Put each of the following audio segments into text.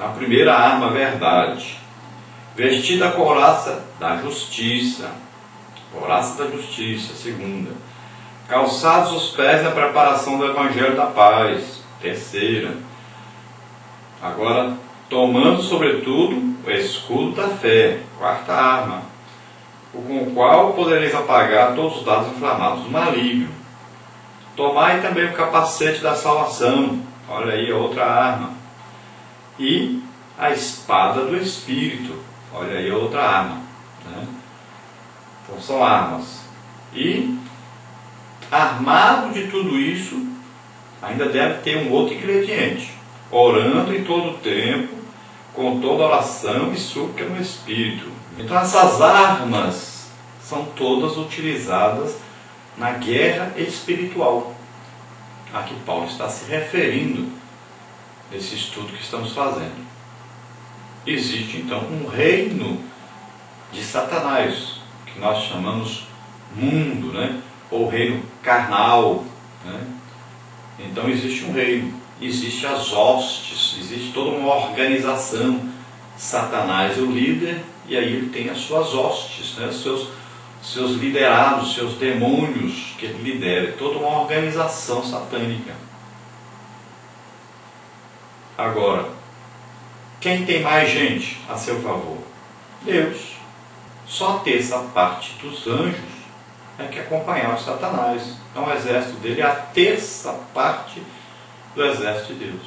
A primeira arma, a verdade. Vestida a couraça da justiça. Couraça da justiça. Segunda. Calçados os pés na preparação do evangelho da paz. Terceira. Agora, tomando sobretudo o escudo da fé. Quarta arma. Com o qual podereis apagar todos os dados inflamados do maligno. Tomai também o capacete da salvação. Olha aí a outra arma. E a espada do Espírito. Olha aí a outra arma. Né? Então são armas. E, armado de tudo isso, ainda deve ter um outro ingrediente. Orando em todo o tempo, com toda oração e súplica no Espírito. Então essas armas são todas utilizadas na guerra espiritual, a que Paulo está se referindo nesse estudo que estamos fazendo. Existe então um reino de Satanás, que nós chamamos mundo, né? Ou reino carnal. Né? Então existe um reino, existe as hostes, existe toda uma organização. Satanás é o líder, e aí ele tem as suas hostes, né? seus liderados, seus demônios que ele lidera, toda uma organização satânica. Agora, quem tem mais gente a seu favor? Deus. Só a terça parte dos anjos é que acompanhava Satanás. Então o exército dele é a terça parte do exército de Deus.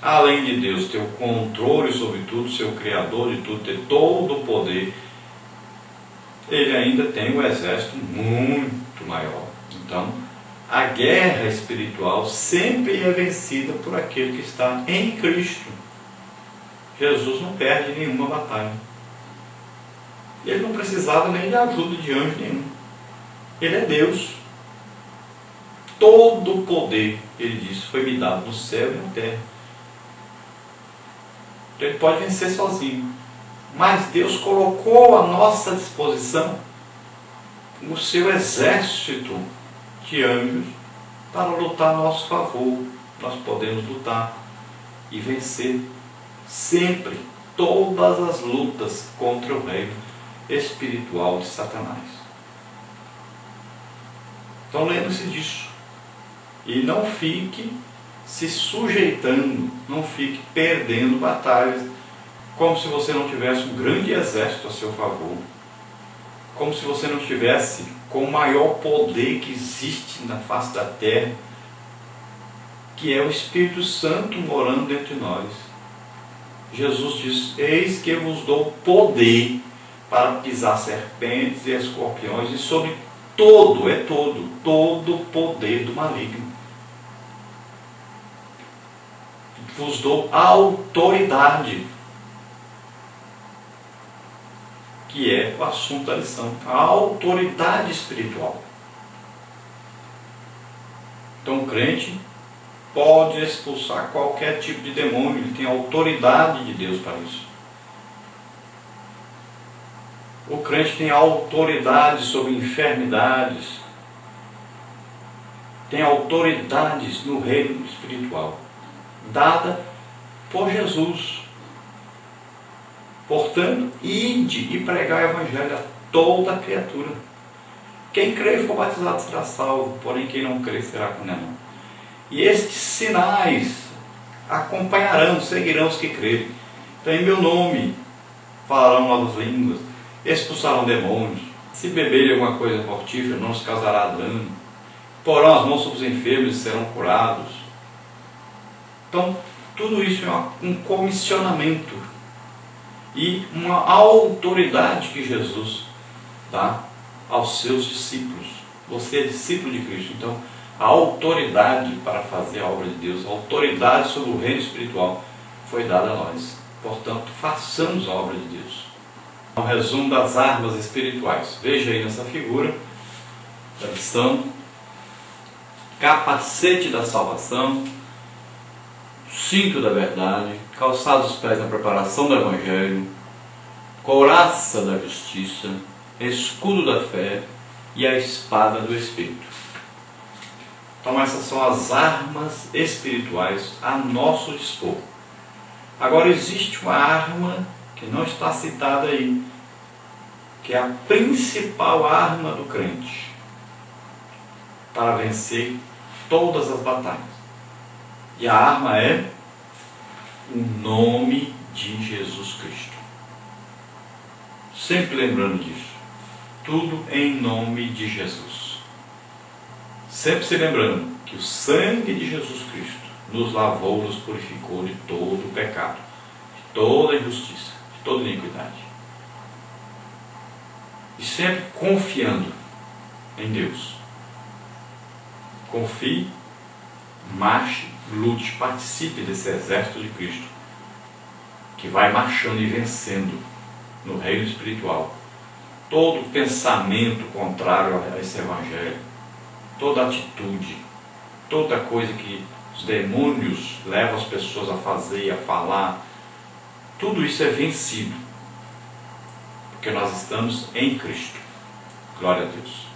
Além de Deus ter o controle sobre tudo, ser o criador de tudo, ter todo o poder, ele ainda tem um exército muito maior. Então, a guerra espiritual sempre é vencida por aquele que está em Cristo. Jesus não perde nenhuma batalha. Ele não precisava nem de ajuda de anjo nenhum. Ele é Deus. Todo o poder, ele disse, foi me dado no céu e na terra. Então ele pode vencer sozinho. Mas Deus colocou à nossa disposição o seu exército de anjos para lutar a nosso favor. Nós podemos lutar e vencer sempre todas as lutas contra o reino espiritual de Satanás. Então lembre-se disso. E não fique se sujeitando, não fique perdendo batalhas, como se você não tivesse um grande exército a seu favor, como se você não tivesse com o maior poder que existe na face da terra, que é o Espírito Santo morando dentro de nós. Jesus diz: eis que vos dou poder para pisar serpentes e escorpiões e sobre todo o poder do maligno. Vos dou autoridade, que é o assunto da lição, a autoridade espiritual. Então o crente pode expulsar qualquer tipo de demônio, ele tem a autoridade de Deus para isso. O crente tem autoridade sobre enfermidades, tem autoridades no reino espiritual, dada por Jesus. Portanto, ide e pregai o evangelho a toda a criatura. Quem crê e for batizado será salvo, porém quem não crê será condenado. E estes sinais acompanharão, seguirão os que crerem. Então, em meu nome falarão novas línguas, expulsarão demônios, se beberem alguma coisa mortífera não se causará dano, porão as mãos sobre os enfermos e serão curados. Então, tudo isso é um comissionamento e uma autoridade que Jesus dá aos seus discípulos. Você é discípulo de Cristo, então a autoridade para fazer a obra de Deus, a autoridade sobre o reino espiritual foi dada a nós. Portanto, façamos a obra de Deus. Um resumo das armas espirituais. Veja aí nessa figura da lição: capacete da salvação, cinto da verdade, calçados os pés na preparação do evangelho, couraça da justiça, escudo da fé e a espada do Espírito. Então essas são as armas espirituais a nosso dispor. Agora existe uma arma que não está citada aí, que é a principal arma do crente para vencer todas as batalhas. E a arma é o nome de Jesus Cristo. Sempre lembrando disso. Tudo em nome de Jesus. Sempre se lembrando que o sangue de Jesus Cristo nos lavou, nos purificou de todo o pecado, de toda injustiça, de toda iniquidade. E sempre confiando em Deus. Confie, marche, lute, participe desse exército de Cristo, que vai marchando e vencendo no reino espiritual todo pensamento contrário a esse evangelho, toda atitude, toda coisa que os demônios levam as pessoas a fazer e a falar, tudo isso é vencido, porque nós estamos em Cristo. Glória a Deus.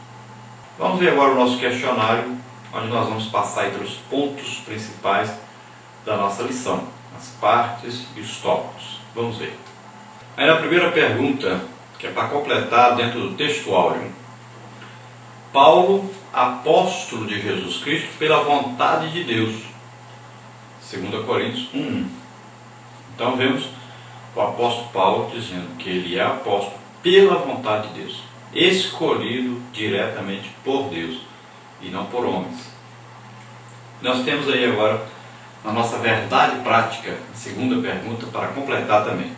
Vamos ver agora o nosso questionário, onde nós vamos passar entre os pontos principais da nossa lição, as partes e os tópicos. Vamos ver. Aí na primeira pergunta, que é para completar dentro do texto áureo: Paulo, apóstolo de Jesus Cristo, pela vontade de Deus. 2 Coríntios 1:1. Então vemos o apóstolo Paulo dizendo que ele é apóstolo pela vontade de Deus, escolhido diretamente por Deus e não por homens. Nós temos aí agora, na nossa verdade prática, a segunda pergunta para completar também.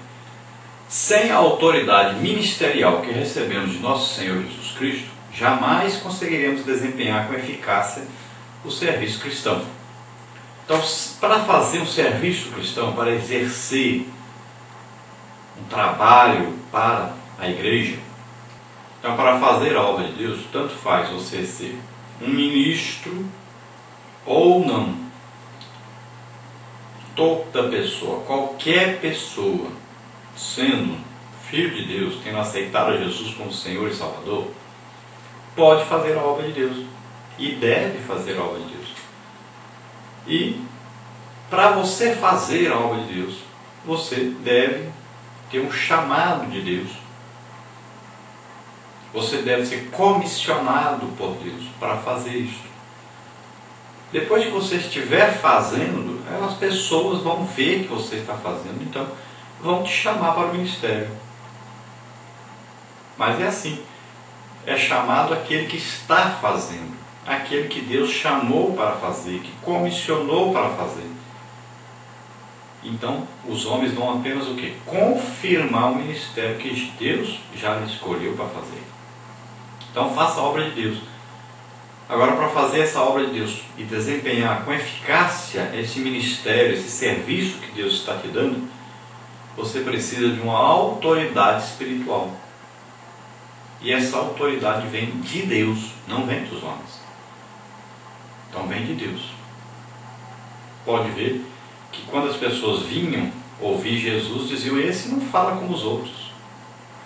Sem a autoridade ministerial que recebemos de nosso Senhor Jesus Cristo, jamais conseguiremos desempenhar com eficácia o serviço cristão. Então, para fazer um serviço cristão, para exercer um trabalho para a igreja, então, para fazer a obra de Deus, tanto faz você ser um ministro ou não. Toda pessoa, qualquer pessoa, sendo filho de Deus, tendo aceitado a Jesus como Senhor e Salvador, pode fazer a obra de Deus e deve fazer a obra de Deus. E para você fazer a obra de Deus, você deve ter um chamado de Deus. Você deve ser comissionado por Deus para fazer isso. Depois que você estiver fazendo, as pessoas vão ver que você está fazendo, então vão te chamar para o ministério. Mas é assim, é chamado aquele que está fazendo, aquele que Deus chamou para fazer, que comissionou para fazer. Então, os homens vão apenas o quê? Confirmar o ministério que Deus já lhe escolheu para fazer. Então, faça a obra de Deus. Agora, para fazer essa obra de Deus e desempenhar com eficácia esse ministério, esse serviço que Deus está te dando, você precisa de uma autoridade espiritual. E essa autoridade vem de Deus, não vem dos homens. Então vem de Deus. Pode ver que quando as pessoas vinham ouvir Jesus, diziam: esse não fala como os outros,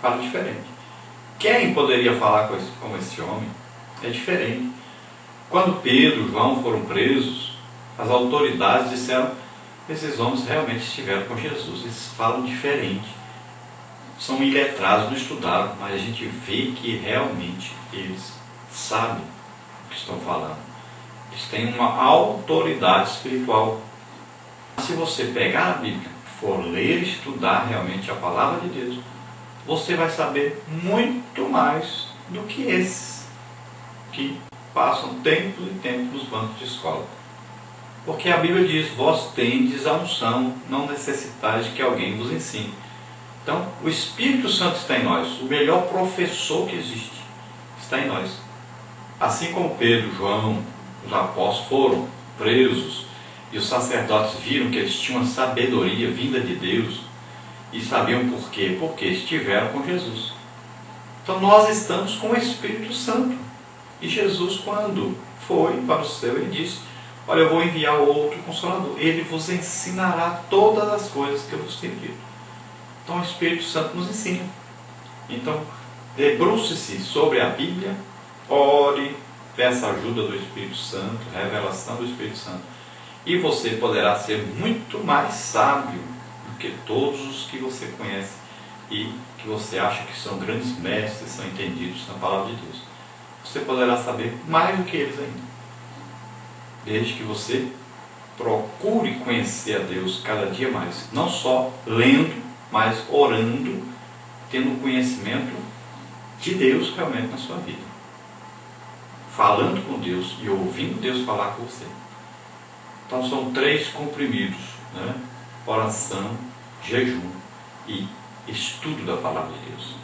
fala diferente. Quem poderia falar como esse homem? É diferente. Quando Pedro e João foram presos, as autoridades disseram: esses homens realmente estiveram com Jesus, eles falam diferente, são iletrados, não estudaram, mas a gente vê que realmente eles sabem o que estão falando, eles têm uma autoridade espiritual. Se você pegar a Bíblia, for ler e estudar realmente a palavra de Deus, você vai saber muito mais do que esses que passam tempos e tempos nos bancos de escola. Porque a Bíblia diz: vós tendes a unção, não necessitais de que alguém vos ensine. Então, o Espírito Santo está em nós. O melhor professor que existe está em nós. Assim como Pedro, João, os apóstolos foram presos e os sacerdotes viram que eles tinham uma sabedoria vinda de Deus e sabiam por quê? Porque estiveram com Jesus. Então, nós estamos com o Espírito Santo. E Jesus, quando foi para o céu, ele disse: olha, eu vou enviar outro Consolador, ele vos ensinará todas as coisas que eu vos tenho dito. Então o Espírito Santo nos ensina. Então, debruce-se sobre a Bíblia, ore, peça ajuda do Espírito Santo, revelação do Espírito Santo, e você poderá ser muito mais sábio que todos os que você conhece e que você acha que são grandes mestres, são entendidos na palavra de Deus. Você poderá saber mais do que eles ainda, desde que você procure conhecer a Deus cada dia mais, não só lendo, mas orando, tendo conhecimento de Deus realmente na sua vida, falando com Deus e ouvindo Deus falar com você. Então são 3 comprimidos, né? Oração, jejum e estudo da palavra de Deus.